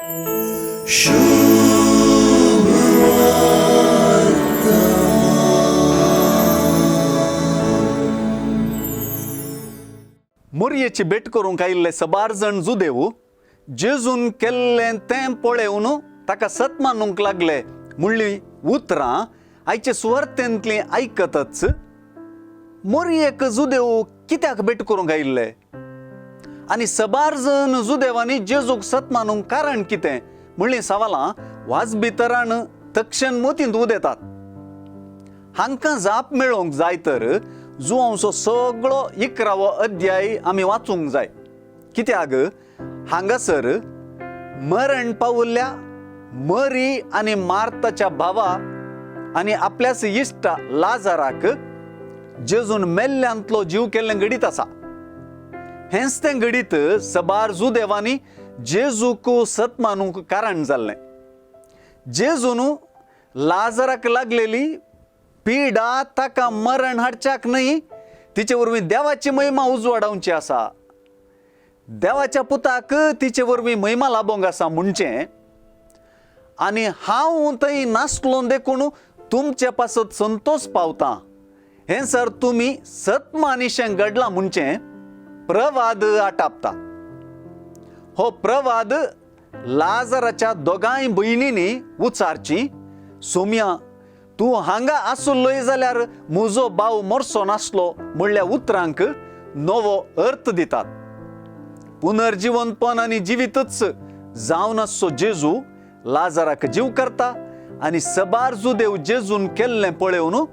मोरयेची भेट करूंक आयिल्ले सबार जण जुदेव जेजून केल्लें तें पळोवन ताका सत मानूंक लागले म्हणली उतरां आयचे सुवार्थेंतलीं आयकतच मोरयेक जुदेव कित्याक भेट करूंक आयिल्ले आनी सबार जण जुदेवांनी जेजूक सत मानूंक कारण कितें म्हणलीं सवालां वाजभितरान तक्षण मोतींत उदेतात. हांकां जाप मेळोवंक जाय तर जुआंचो सगळो 11वो अध्याय आमी वाचूंक जाय. कित्याक हांगासर मरण पावुल्ल्या मरी आनी मार्ताच्या भावा आनी आपल्याच इश्टा लाजाराक जेजून मेल्ल्यांतलो जीव केल्लें घडीत आसा. हेंच तें घडीत सबार जुदेवांनी जेजूक सत मानूंक कारण जाल्लें. जेजून लाजाराक लागलेली पिडा ताका मरण हाडच्याक न्हय, तिचे वरवीं देवाची महिमा उजवाडावची आसा. देवाच्या पुताक तिचे वरवीं महिमा लाबोंक आसा म्हणचें. आनी हांव थंय नासलो देखून तुमचे पासत संतोष पावता हें सर तुमी सत मानिशें घडलां म्हणचें प्रवाद आटापता. हो प्रवाद लाजाराच्या दोगांय भयणींनी उचारची, सोम्या तूं हांगा आसुल्लोय जाल्यार म्हजो भाव मरचो नासलो म्हणल्या उतरांक नवो अर्थ दितात. पुनर्जीवनपण आनी जिवीतच जावन आसचो जेजू लाजाराक जीव करता आनी सबार जुदेव जेजून केल्लें पळोवन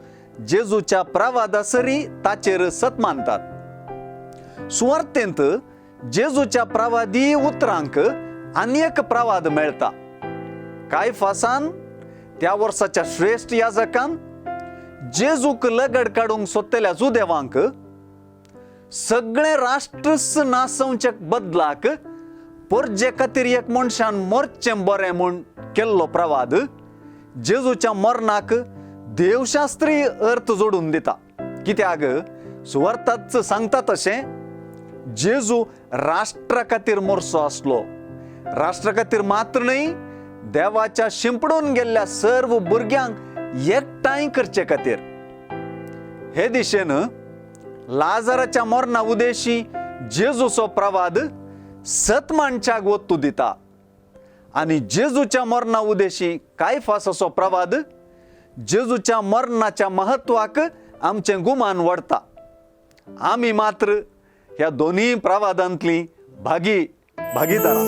जेजूच्या प्रवादासरी ताचेर सत मानतात. सुवार्थेंत जेजूच्या प्रवादी उतरांक आनी एक प्रवाद मेळटा. कायफासान त्या वर्साच्या श्रेष्ठ याजकान जेजूक लगड काडूंक सोदलेल्या जुदेवांक सगळे राष्ट्रच नासवचे बदलाक परजे खातीर एक मनशान मरचें बरें म्हूण केल्लो प्रवाद जेजूच्या मरणाक देवशास्त्रीय अर्थ जोडून दिता. कित्याक सुवार्थांत सांगता तशें जेजू राष्ट्रा खातीर मरचो आसलो. राष्ट्रा खातीर मात्र न्हय, देवाच्या शिंपडून गेल्ल्या सर्व भुरग्यांक एकठांय करचे खातीर. हे दिशेन लाजाराच्या मरणा उदेशी जेजूचो प्रवाद सत माणच्याक वत्तू दिता आनी जेजूच्या मरणा उदेशी कायफासाचो प्रवाद जेजूच्या मरणाच्या महत्वाक आमचें गुमान वाडटा. आमी मात्र ह्या दोन्ही प्रवादांतलीं भागीदारां.